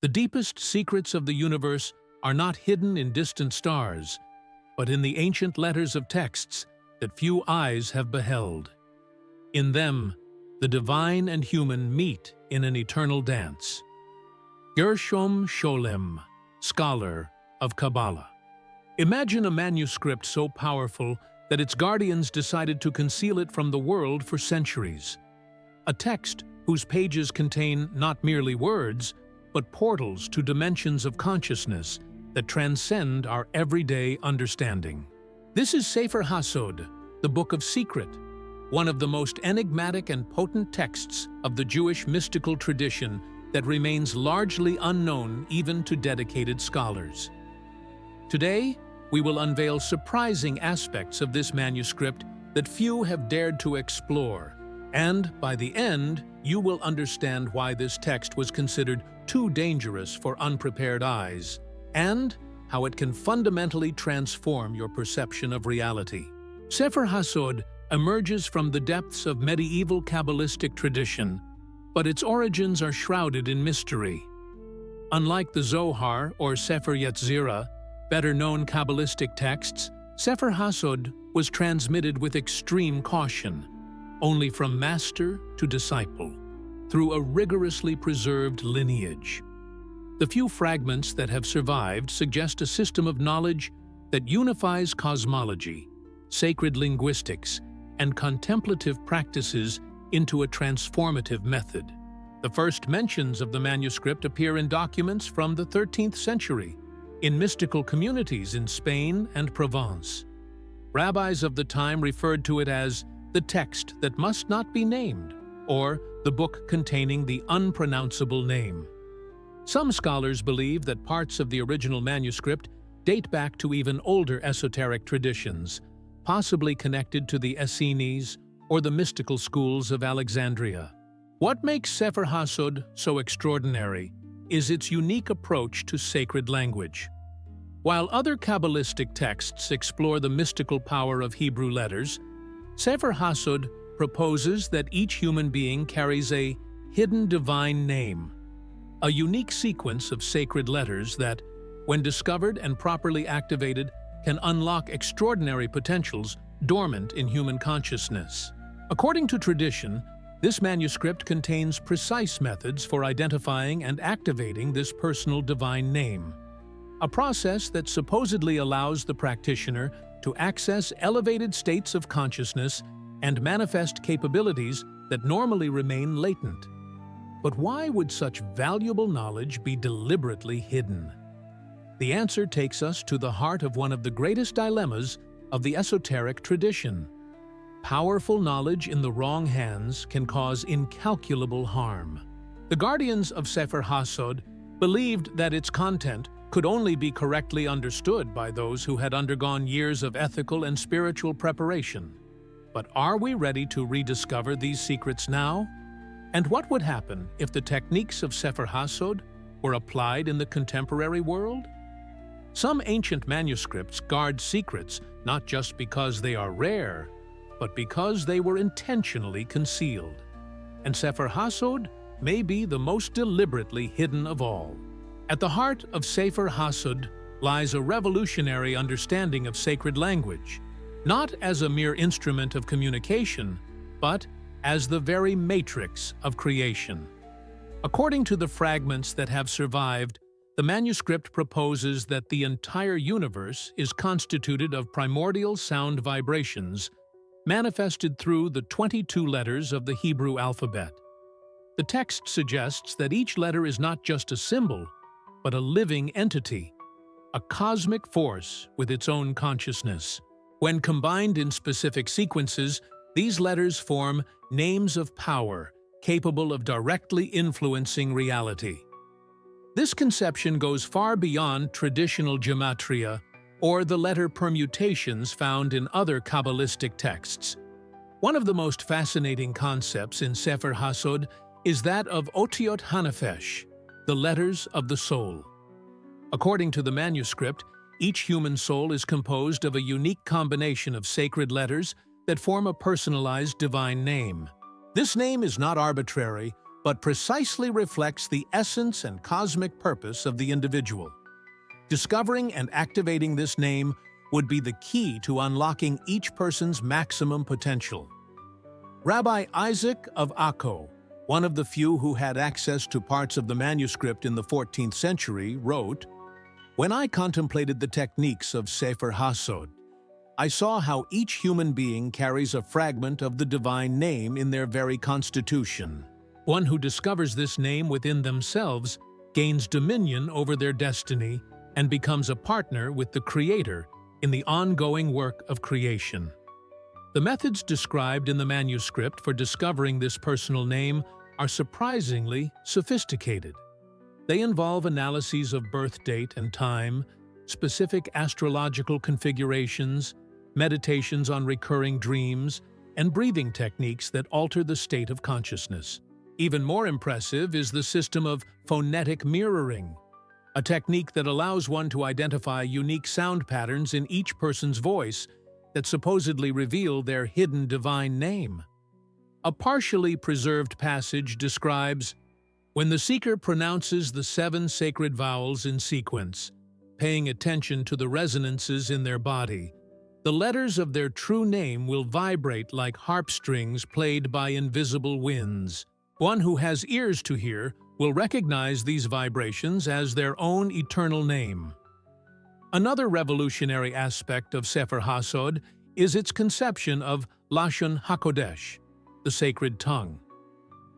The deepest secrets of the universe are not hidden in distant stars, but in the ancient letters of texts that few eyes have beheld. In them, the divine and human meet in an eternal dance. Gershom Scholem, scholar of Kabbalah. Imagine a manuscript so powerful that its guardians decided to conceal it from the world for centuries. A text whose pages contain not merely words, but portals to dimensions of consciousness that transcend our everyday understanding. This is Sefer HaSod, the Book of Secret, one of the most enigmatic and potent texts of the Jewish mystical tradition that remains largely unknown even to dedicated scholars. Today, we will unveil surprising aspects of this manuscript that few have dared to explore, and by the end, you will understand why this text was considered too dangerous for unprepared eyes, and how it can fundamentally transform your perception of reality. Sefer HaSod emerges from the depths of medieval Kabbalistic tradition, but its origins are shrouded in mystery. Unlike the Zohar or Sefer Yetzirah, better-known Kabbalistic texts, Sefer HaSod was transmitted with extreme caution, only from master to disciple, through a rigorously preserved lineage. The few fragments that have survived suggest a system of knowledge that unifies cosmology, sacred linguistics, and contemplative practices into a transformative method. The first mentions of the manuscript appear in documents from the 13th century, in mystical communities in Spain and Provence. Rabbis of the time referred to it as the text that must not be named, or the book containing the unpronounceable name. Some scholars believe that parts of the original manuscript date back to even older esoteric traditions, possibly connected to the Essenes or the mystical schools of Alexandria. What makes Sefer HaSod so extraordinary is its unique approach to sacred language. While other Kabbalistic texts explore the mystical power of Hebrew letters, Sefer HaSod proposes that each human being carries a hidden divine name, a unique sequence of sacred letters that, when discovered and properly activated, can unlock extraordinary potentials dormant in human consciousness. According to tradition, this manuscript contains precise methods for identifying and activating this personal divine name, a process that supposedly allows the practitioner to access elevated states of consciousness and manifest capabilities that normally remain latent. But why would such valuable knowledge be deliberately hidden? The answer takes us to the heart of one of the greatest dilemmas of the esoteric tradition. Powerful knowledge in the wrong hands can cause incalculable harm. The guardians of Sefer HaSod believed that its content could only be correctly understood by those who had undergone years of ethical and spiritual preparation. But are we ready to rediscover these secrets now? And what would happen if the techniques of Sefer HaSod were applied in the contemporary world? Some ancient manuscripts guard secrets not just because they are rare, but because they were intentionally concealed. And Sefer HaSod may be the most deliberately hidden of all. At the heart of Sefer HaSod lies a revolutionary understanding of sacred language, not as a mere instrument of communication, but as the very matrix of creation. According to the fragments that have survived, the manuscript proposes that the entire universe is constituted of primordial sound vibrations manifested through the 22 letters of the Hebrew alphabet. The text suggests that each letter is not just a symbol, but a living entity, a cosmic force with its own consciousness. When combined in specific sequences, these letters form names of power capable of directly influencing reality. This conception goes far beyond traditional gematria or the letter permutations found in other Kabbalistic texts. One of the most fascinating concepts in Sefer HaSod is that of Otiot Hanefesh, the letters of the soul. According to the manuscript, each human soul is composed of a unique combination of sacred letters that form a personalized divine name. This name is not arbitrary, but precisely reflects the essence and cosmic purpose of the individual. Discovering and activating this name would be the key to unlocking each person's maximum potential. Rabbi Isaac of Akko, one of the few who had access to parts of the manuscript in the 14th century, wrote, "When I contemplated the techniques of Sefer HaSod, I saw how each human being carries a fragment of the divine name in their very constitution. One who discovers this name within themselves gains dominion over their destiny and becomes a partner with the Creator in the ongoing work of creation." The methods described in the manuscript for discovering this personal name are surprisingly sophisticated. They involve analyses of birth date and time, specific astrological configurations, meditations on recurring dreams, and breathing techniques that alter the state of consciousness. Even more impressive is the system of phonetic mirroring, a technique that allows one to identify unique sound patterns in each person's voice that supposedly reveal their hidden divine name. A partially preserved passage describes, "When the seeker pronounces the 7 sacred vowels in sequence, paying attention to the resonances in their body, the letters of their true name will vibrate like harp strings played by invisible winds. One who has ears to hear will recognize these vibrations as their own eternal name." Another revolutionary aspect of Sefer HaSod is its conception of Lashon HaKodesh, the sacred tongue.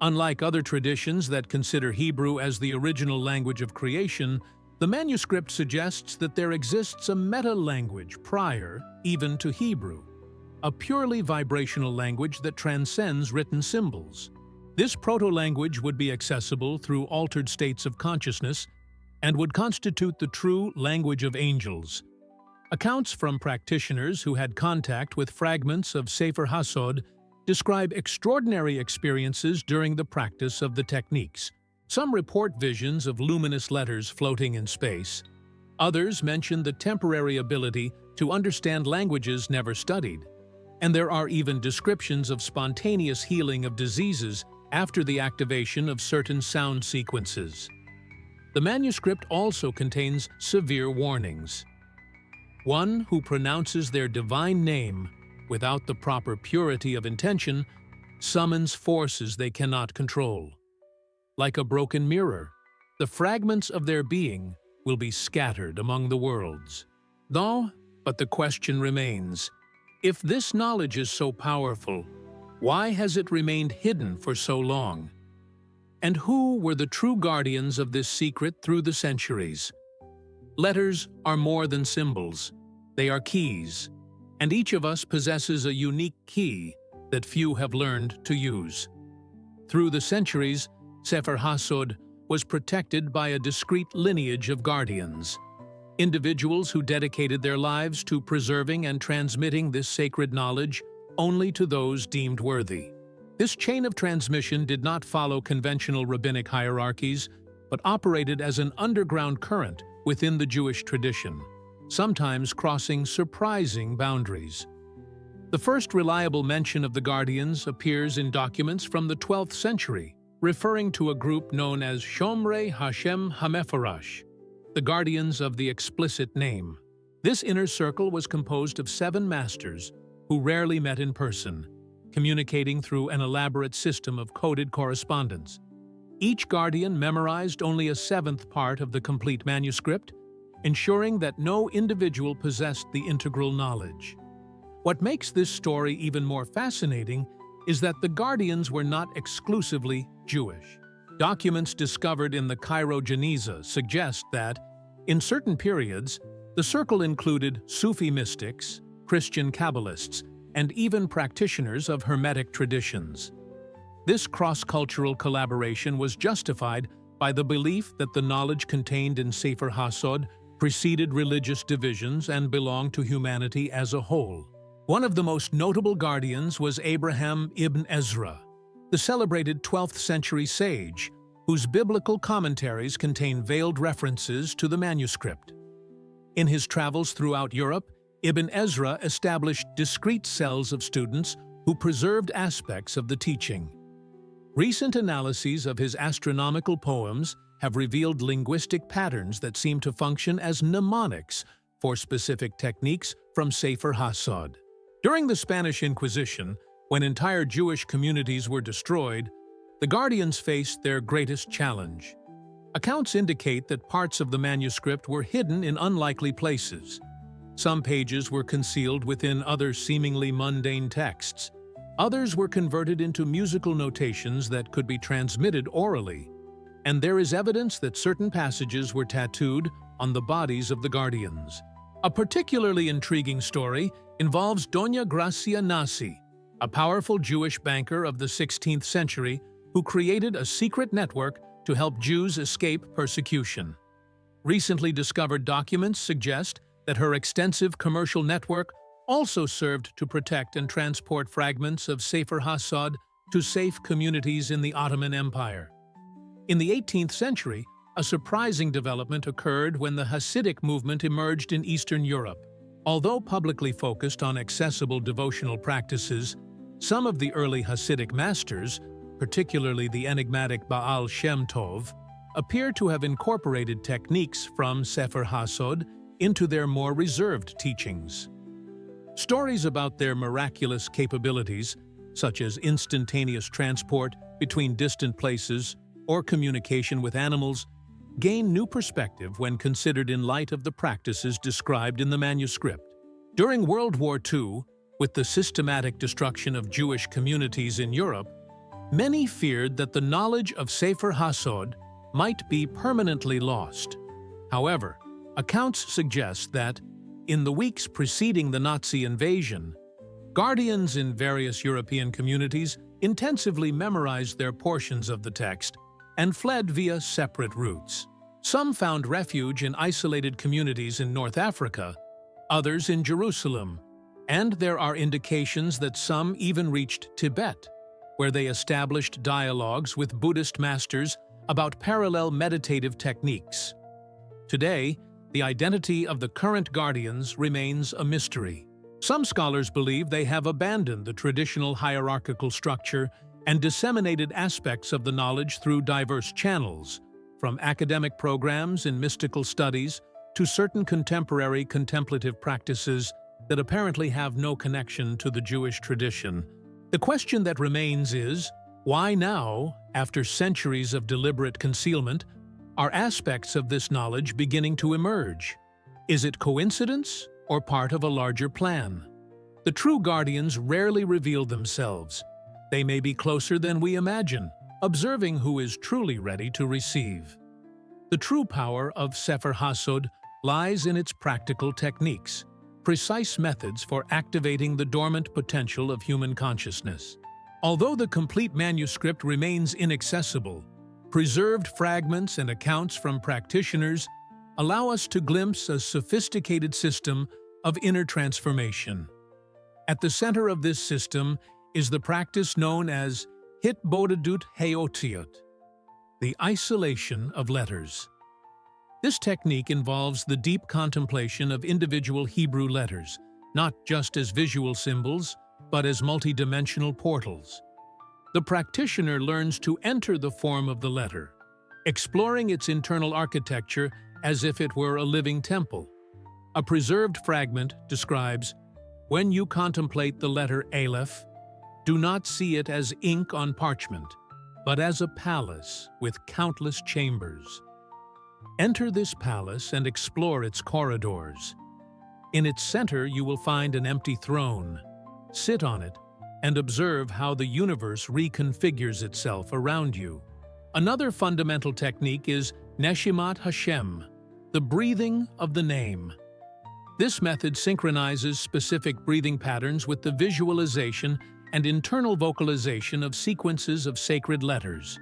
Unlike other traditions that consider Hebrew as the original language of creation, the manuscript suggests that there exists a meta-language prior even to Hebrew, a purely vibrational language that transcends written symbols. This proto-language would be accessible through altered states of consciousness and would constitute the true language of angels. Accounts from practitioners who had contact with fragments of Sefer HaSod describe extraordinary experiences during the practice of the techniques. Some report visions of luminous letters floating in space. Others mention the temporary ability to understand languages never studied. And there are even descriptions of spontaneous healing of diseases after the activation of certain sound sequences. The manuscript also contains severe warnings. One who pronounces their divine name without the proper purity of intention summons forces they cannot control. Like a broken mirror, the fragments of their being will be scattered among the worlds. But the question remains, if this knowledge is so powerful, why has it remained hidden for so long? And who were the true guardians of this secret through the centuries? Letters are more than symbols. They are keys, and each of us possesses a unique key that few have learned to use. Through the centuries, Sefer HaSod was protected by a discrete lineage of guardians, individuals who dedicated their lives to preserving and transmitting this sacred knowledge only to those deemed worthy. This chain of transmission did not follow conventional rabbinic hierarchies, but operated as an underground current within the Jewish tradition, sometimes crossing surprising boundaries. The first reliable mention of the guardians appears in documents from the 12th century, referring to a group known as Shomrei Hashem HaMefarash, the guardians of the explicit name. This inner circle was composed of 7 masters who rarely met in person, communicating through an elaborate system of coded correspondence. Each guardian memorized only a 7th part of the complete manuscript, ensuring that no individual possessed the integral knowledge. What makes this story even more fascinating is that the guardians were not exclusively Jewish. Documents discovered in the Cairo Geniza suggest that, in certain periods, the circle included Sufi mystics, Christian Kabbalists, and even practitioners of Hermetic traditions. This cross-cultural collaboration was justified by the belief that the knowledge contained in Sefer HaSod preceded religious divisions and belonged to humanity as a whole. One of the most notable guardians was Abraham ibn Ezra, the celebrated 12th century sage, whose biblical commentaries contain veiled references to the manuscript. In his travels throughout Europe, Ibn Ezra established discrete cells of students who preserved aspects of the teaching. Recent analyses of his astronomical poems have revealed linguistic patterns that seem to function as mnemonics for specific techniques from Sefer HaSod. During the Spanish Inquisition, when entire Jewish communities were destroyed, the guardians faced their greatest challenge. Accounts indicate that parts of the manuscript were hidden in unlikely places. Some pages were concealed within other seemingly mundane texts. Others were converted into musical notations that could be transmitted orally. And there is evidence that certain passages were tattooed on the bodies of the guardians. A particularly intriguing story involves Doña Gracia Nasi, a powerful Jewish banker of the 16th century who created a secret network to help Jews escape persecution. Recently discovered documents suggest that her extensive commercial network also served to protect and transport fragments of Sefer HaSod to safe communities in the Ottoman Empire. In the 18th century, a surprising development occurred when the Hasidic movement emerged in Eastern Europe. Although publicly focused on accessible devotional practices, some of the early Hasidic masters, particularly the enigmatic Baal Shem Tov, appear to have incorporated techniques from Sefer HaSod into their more reserved teachings. Stories about their miraculous capabilities, such as instantaneous transport between distant places or communication with animals, gain new perspective when considered in light of the practices described in the manuscript. During World War II, with the systematic destruction of Jewish communities in Europe, many feared that the knowledge of Sefer HaSod might be permanently lost. However, accounts suggest that, in the weeks preceding the Nazi invasion, guardians in various European communities intensively memorized their portions of the text and fled via separate routes. Some found refuge in isolated communities in North Africa, others in Jerusalem, and there are indications that some even reached Tibet, where they established dialogues with Buddhist masters about parallel meditative techniques. Today, the identity of the current guardians remains a mystery. Some scholars believe they have abandoned the traditional hierarchical structure and disseminated aspects of the knowledge through diverse channels, from academic programs in mystical studies to certain contemporary contemplative practices that apparently have no connection to the Jewish tradition. The question that remains is, why now, after centuries of deliberate concealment, are aspects of this knowledge beginning to emerge? Is it coincidence or part of a larger plan? The true guardians rarely reveal themselves. They may be closer than we imagine, observing who is truly ready to receive. The true power of Sefer HaSod lies in its practical techniques, precise methods for activating the dormant potential of human consciousness. Although the complete manuscript remains inaccessible, preserved fragments and accounts from practitioners allow us to glimpse a sophisticated system of inner transformation. At the center of this system is the practice known as Hitbodedut Haotiot, the isolation of letters. This technique involves the deep contemplation of individual Hebrew letters, not just as visual symbols, but as multidimensional portals. The practitioner learns to enter the form of the letter, exploring its internal architecture as if it were a living temple. A preserved fragment describes, "When you contemplate the letter Aleph, do not see it as ink on parchment, but as a palace with countless chambers. Enter this palace and explore its corridors. In its center you will find an empty throne. Sit on it and observe how the universe reconfigures itself around you." Another fundamental technique is Neshimat Hashem, the breathing of the name. This method synchronizes specific breathing patterns with the visualization and internal vocalization of sequences of sacred letters.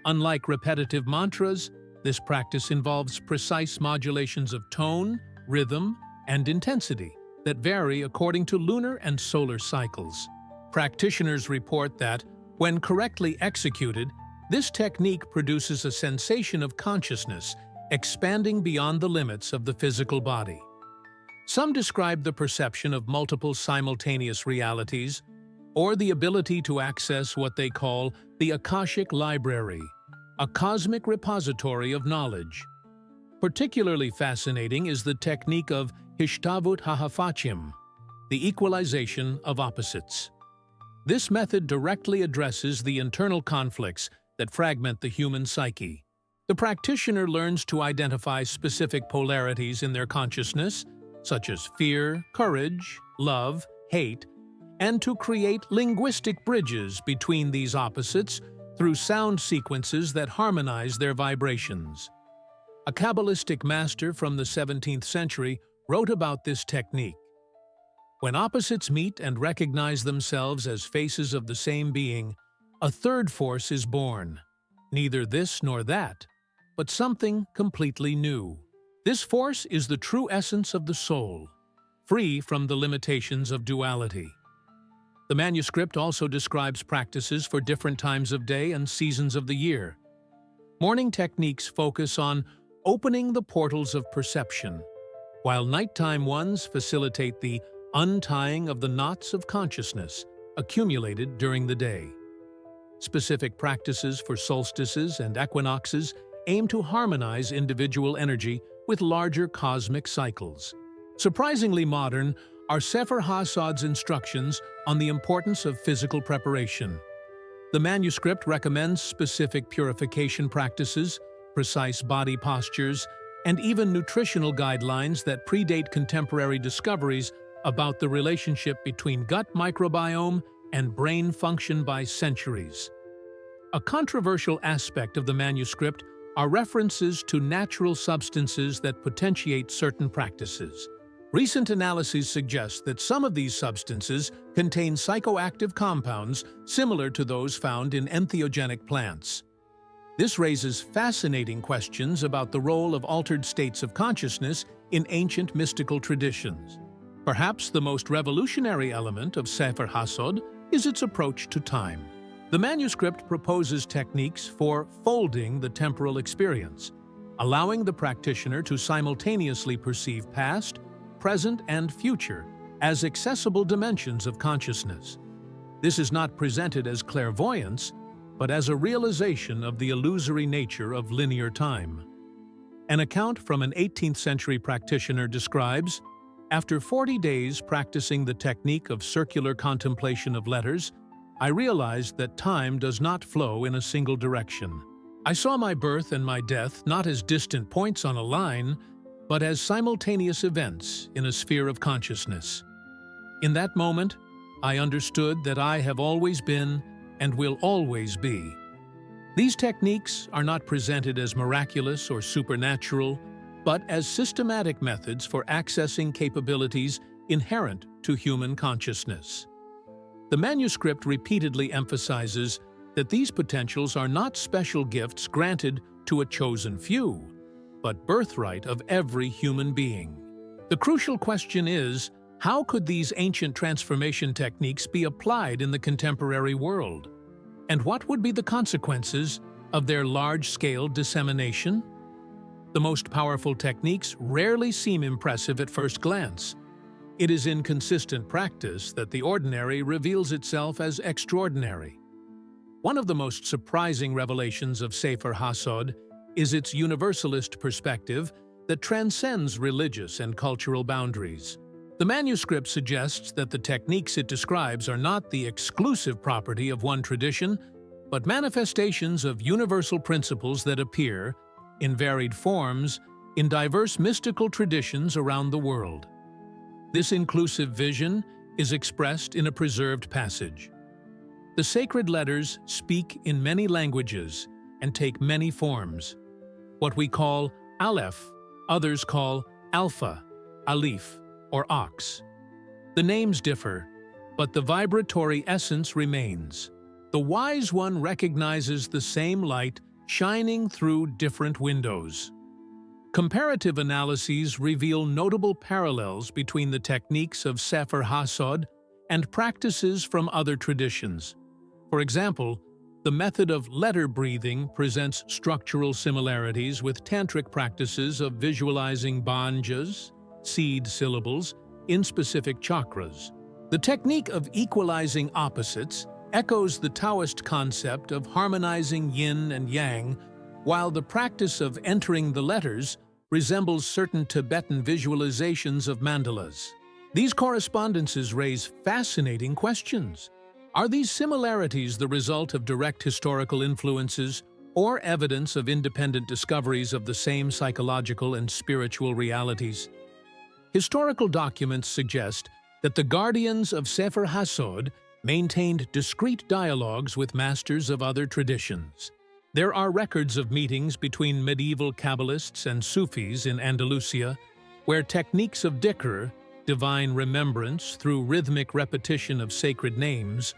Unlike repetitive mantras, this practice involves precise modulations of tone, rhythm, and intensity that vary according to lunar and solar cycles. Practitioners report that, when correctly executed, this technique produces a sensation of consciousness, expanding beyond the limits of the physical body. Some describe the perception of multiple simultaneous realities, or the ability to access what they call the Akashic Library, a cosmic repository of knowledge. Particularly fascinating is the technique of Hishtavut HaHafachim, the equalization of opposites. This method directly addresses the internal conflicts that fragment the human psyche. The practitioner learns to identify specific polarities in their consciousness, such as fear, courage, love, hate, and to create linguistic bridges between these opposites through sound sequences that harmonize their vibrations. A Kabbalistic master from the 17th century wrote about this technique. When opposites meet and recognize themselves as faces of the same being, a third force is born. Neither this nor that, but something completely new. This force is the true essence of the soul, free from the limitations of duality. The manuscript also describes practices for different times of day and seasons of the year. Morning techniques focus on opening the portals of perception, while nighttime ones facilitate the untying of the knots of consciousness accumulated during the day. Specific practices for solstices and equinoxes aim to harmonize individual energy with larger cosmic cycles. Surprisingly modern are Sefer HaSod's instructions on the importance of physical preparation. The manuscript recommends specific purification practices, precise body postures, and even nutritional guidelines that predate contemporary discoveries about the relationship between gut microbiome and brain function by centuries. A controversial aspect of the manuscript are references to natural substances that potentiate certain practices. Recent analyses suggest that some of these substances contain psychoactive compounds similar to those found in entheogenic plants. This raises fascinating questions about the role of altered states of consciousness in ancient mystical traditions. Perhaps the most revolutionary element of Sefer HaSod is its approach to time. The manuscript proposes techniques for folding the temporal experience, allowing the practitioner to simultaneously perceive past, present, and future as accessible dimensions of consciousness. This is not presented as clairvoyance, but as a realization of the illusory nature of linear time. An account from an 18th century practitioner describes, "After 40 days practicing the technique of circular contemplation of letters, I realized that time does not flow in a single direction. I saw my birth and my death not as distant points on a line, but as simultaneous events in a sphere of consciousness. In that moment, I understood that I have always been and will always be." These techniques are not presented as miraculous or supernatural, but as systematic methods for accessing capabilities inherent to human consciousness. The manuscript repeatedly emphasizes that these potentials are not special gifts granted to a chosen few, but birthright of every human being. The crucial question is, how could these ancient transformation techniques be applied in the contemporary world? And what would be the consequences of their large-scale dissemination? The most powerful techniques rarely seem impressive at first glance. It is in consistent practice that the ordinary reveals itself as extraordinary. One of the most surprising revelations of Sefer HaSod is its universalist perspective that transcends religious and cultural boundaries. The manuscript suggests that the techniques it describes are not the exclusive property of one tradition, but manifestations of universal principles that appear, in varied forms, in diverse mystical traditions around the world. This inclusive vision is expressed in a preserved passage. The sacred letters speak in many languages and take many forms. What we call Aleph, others call Alpha, Aleph, or Ox. The names differ, but the vibratory essence remains. The wise one recognizes the same light shining through different windows. Comparative analyses reveal notable parallels between the techniques of Sefer HaSod and practices from other traditions. For example, the method of letter breathing presents structural similarities with tantric practices of visualizing banjas, seed syllables, in specific chakras. The technique of equalizing opposites echoes the Taoist concept of harmonizing yin and yang, while the practice of entering the letters resembles certain Tibetan visualizations of mandalas. These correspondences raise fascinating questions. Are these similarities the result of direct historical influences or evidence of independent discoveries of the same psychological and spiritual realities? Historical documents suggest that the guardians of Sefer HaSod maintained discreet dialogues with masters of other traditions. There are records of meetings between medieval Kabbalists and Sufis in Andalusia, where techniques of dhikr, divine remembrance through rhythmic repetition of sacred names,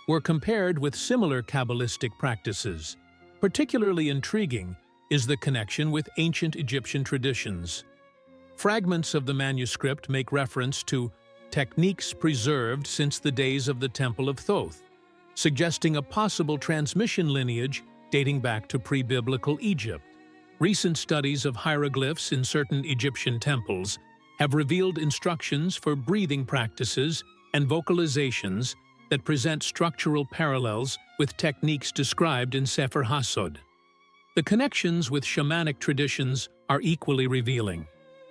were compared with similar Kabbalistic practices. Particularly intriguing is the connection with ancient Egyptian traditions. Fragments of the manuscript make reference to techniques preserved since the days of the Temple of Thoth, suggesting a possible transmission lineage dating back to pre-biblical Egypt. Recent studies of hieroglyphs in certain Egyptian temples have revealed instructions for breathing practices and vocalizations that present structural parallels with techniques described in Sefer HaSod. The connections with shamanic traditions are equally revealing.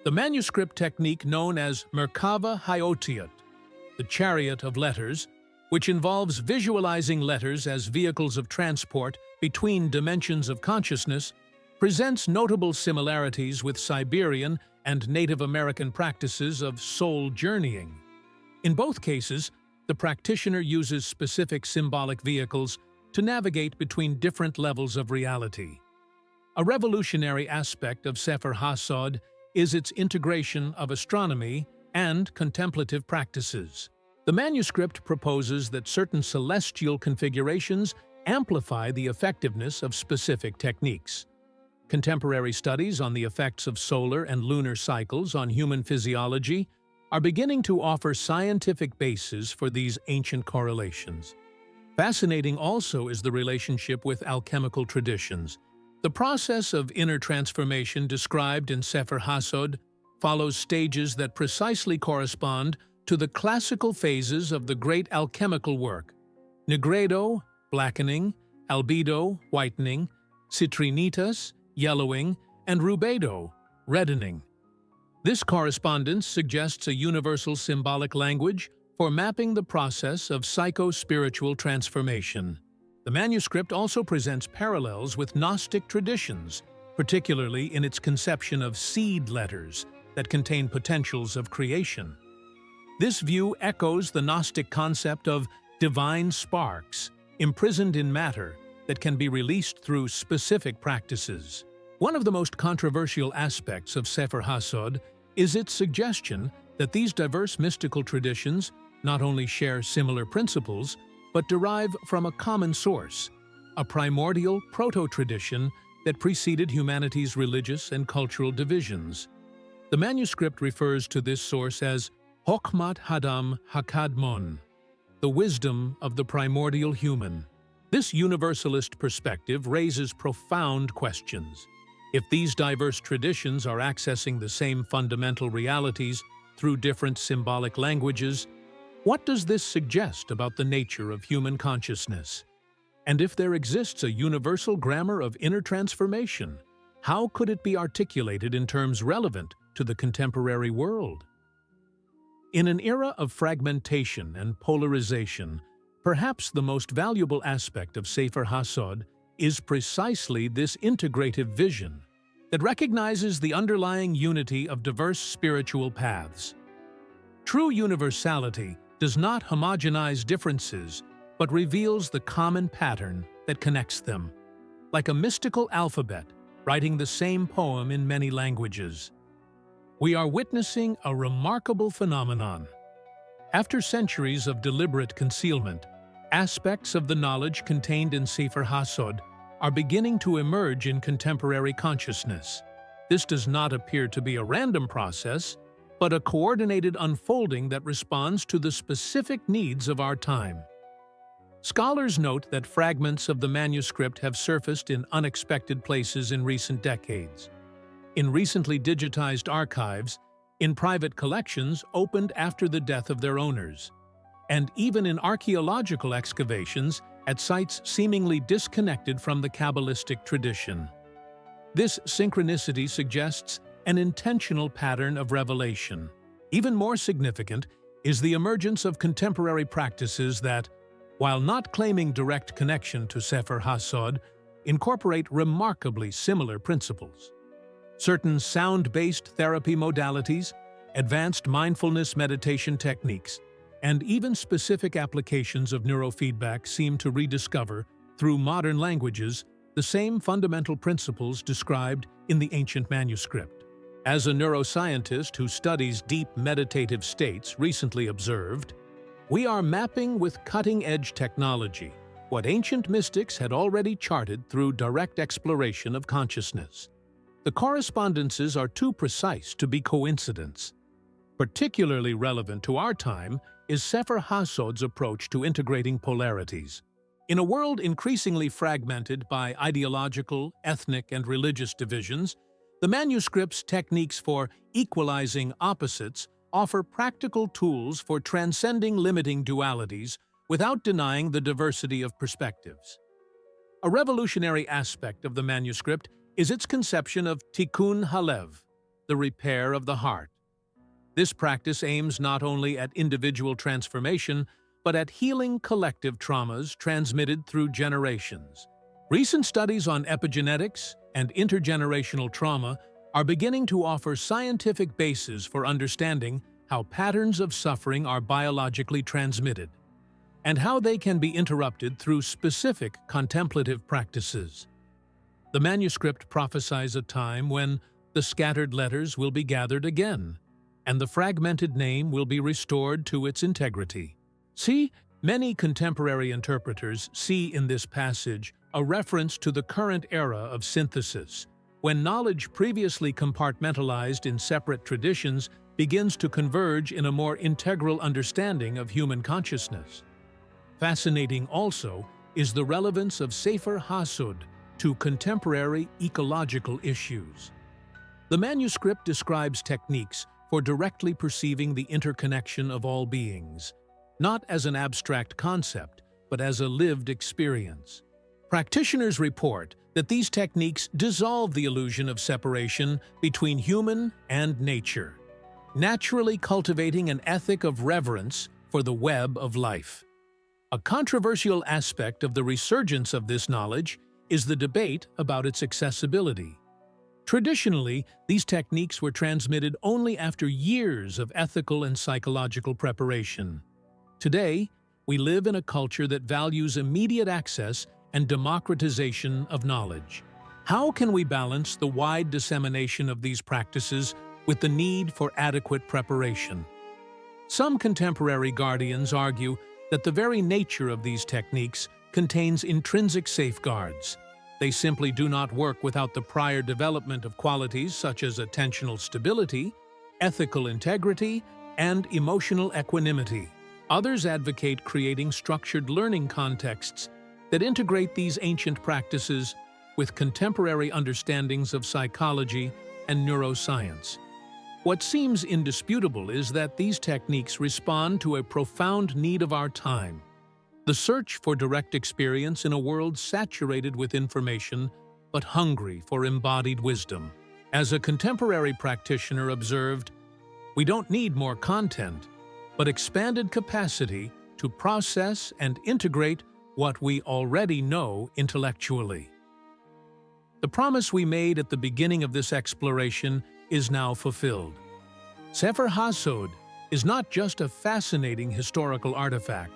The manuscript technique known as Merkava Hayotiot, the chariot of letters, which involves visualizing letters as vehicles of transport between dimensions of consciousness, presents notable similarities with Siberian and Native American practices of soul journeying. In both cases, the practitioner uses specific symbolic vehicles to navigate between different levels of reality. A revolutionary aspect of Sefer HaSod is its integration of astronomy and contemplative practices. The manuscript proposes that certain celestial configurations amplify the effectiveness of specific techniques. Contemporary studies on the effects of solar and lunar cycles on human physiology are beginning to offer scientific bases for these ancient correlations. Fascinating also is the relationship with alchemical traditions. The process of inner transformation described in Sefer HaSod follows stages that precisely correspond to the classical phases of the great alchemical work: nigredo, blackening; albedo, whitening; citrinitas, yellowing; and rubedo, reddening. This correspondence suggests a universal symbolic language for mapping the process of psycho-spiritual transformation. The manuscript also presents parallels with Gnostic traditions, particularly in its conception of seed letters that contain potentials of creation. This view echoes the Gnostic concept of divine sparks, imprisoned in matter, that can be released through specific practices. One of the most controversial aspects of Sefer HaSod is its suggestion that these diverse mystical traditions not only share similar principles, but derive from a common source, a primordial proto-tradition that preceded humanity's religious and cultural divisions. The manuscript refers to this source as Hokmat Hadam Hakadmon, the wisdom of the primordial human. This universalist perspective raises profound questions. If these diverse traditions are accessing the same fundamental realities through different symbolic languages, what does this suggest about the nature of human consciousness? And if there exists a universal grammar of inner transformation, how could it be articulated in terms relevant to the contemporary world? In an era of fragmentation and polarization, perhaps the most valuable aspect of Sefer HaSod is precisely this integrative vision that recognizes the underlying unity of diverse spiritual paths. True universality does not homogenize differences, but reveals the common pattern that connects them, like a mystical alphabet writing the same poem in many languages. We are witnessing a remarkable phenomenon. After centuries of deliberate concealment, aspects of the knowledge contained in Sefer HaSod are beginning to emerge in contemporary consciousness. This does not appear to be a random process, but a coordinated unfolding that responds to the specific needs of our time. Scholars note that fragments of the manuscript have surfaced in unexpected places in recent decades. In recently digitized archives, in private collections opened after the death of their owners. and even in archaeological excavations at sites seemingly disconnected from the Kabbalistic tradition. This synchronicity suggests an intentional pattern of revelation. Even more significant is the emergence of contemporary practices that, while not claiming direct connection to Sefer HaSod, incorporate remarkably similar principles. Certain sound-based therapy modalities, advanced mindfulness meditation techniques, and even specific applications of neurofeedback seem to rediscover, through modern languages, the same fundamental principles described in the ancient manuscript. As a neuroscientist who studies deep meditative states recently observed, we are mapping with cutting-edge technology what ancient mystics had already charted through direct exploration of consciousness. The correspondences are too precise to be coincidence. Particularly relevant to our time is Sefer HaSod's approach to integrating polarities. In a world increasingly fragmented by ideological, ethnic, and religious divisions, the manuscript's techniques for equalizing opposites offer practical tools for transcending limiting dualities without denying the diversity of perspectives. A revolutionary aspect of the manuscript is its conception of tikkun halev, the repair of the heart. This practice aims not only at individual transformation, but at healing collective traumas transmitted through generations. Recent studies on epigenetics and intergenerational trauma are beginning to offer scientific bases for understanding how patterns of suffering are biologically transmitted, and how they can be interrupted through specific contemplative practices. The manuscript prophesies a time when the scattered letters will be gathered again, and the fragmented name will be restored to its integrity. See, many contemporary interpreters see in this passage a reference to the current era of synthesis, when knowledge previously compartmentalized in separate traditions begins to converge in a more integral understanding of human consciousness. Fascinating also is the relevance of Sefer HaSod to contemporary ecological issues. The manuscript describes techniques for directly perceiving the interconnection of all beings, not as an abstract concept, but as a lived experience. Practitioners report that these techniques dissolve the illusion of separation between human and nature, naturally cultivating an ethic of reverence for the web of life. A controversial aspect of the resurgence of this knowledge is the debate about its accessibility. Traditionally, these techniques were transmitted only after years of ethical and psychological preparation. Today, we live in a culture that values immediate access and democratization of knowledge. How can we balance the wide dissemination of these practices with the need for adequate preparation? Some contemporary guardians argue that the very nature of these techniques contains intrinsic safeguards. They simply do not work without the prior development of qualities such as attentional stability, ethical integrity, and emotional equanimity. Others advocate creating structured learning contexts that integrate these ancient practices with contemporary understandings of psychology and neuroscience. What seems indisputable is that these techniques respond to a profound need of our time: the search for direct experience in a world saturated with information but hungry for embodied wisdom. As a contemporary practitioner observed, we don't need more content, but expanded capacity to process and integrate what we already know intellectually. The promise we made at the beginning of this exploration is now fulfilled. Sefer HaSod is not just a fascinating historical artifact,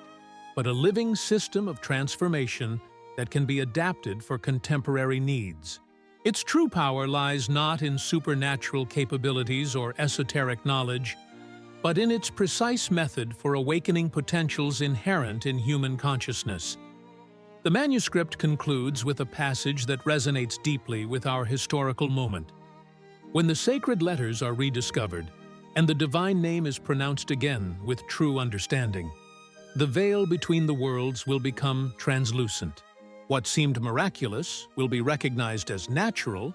but a living system of transformation that can be adapted for contemporary needs. Its true power lies not in supernatural capabilities or esoteric knowledge, but in its precise method for awakening potentials inherent in human consciousness. The manuscript concludes with a passage that resonates deeply with our historical moment. When the sacred letters are rediscovered, and the divine name is pronounced again with true understanding, the veil between the worlds will become translucent. What seemed miraculous will be recognized as natural,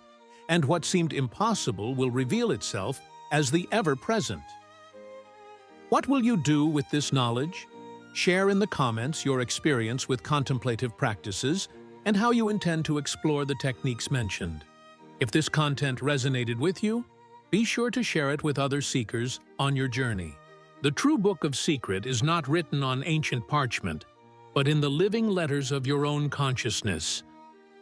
and what seemed impossible will reveal itself as the ever-present. What will you do with this knowledge? Share in the comments your experience with contemplative practices and how you intend to explore the techniques mentioned. If this content resonated with you, be sure to share it with other seekers on your journey. The true Book of Secret is not written on ancient parchment, but in the living letters of your own consciousness,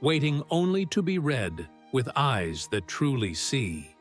waiting only to be read with eyes that truly see.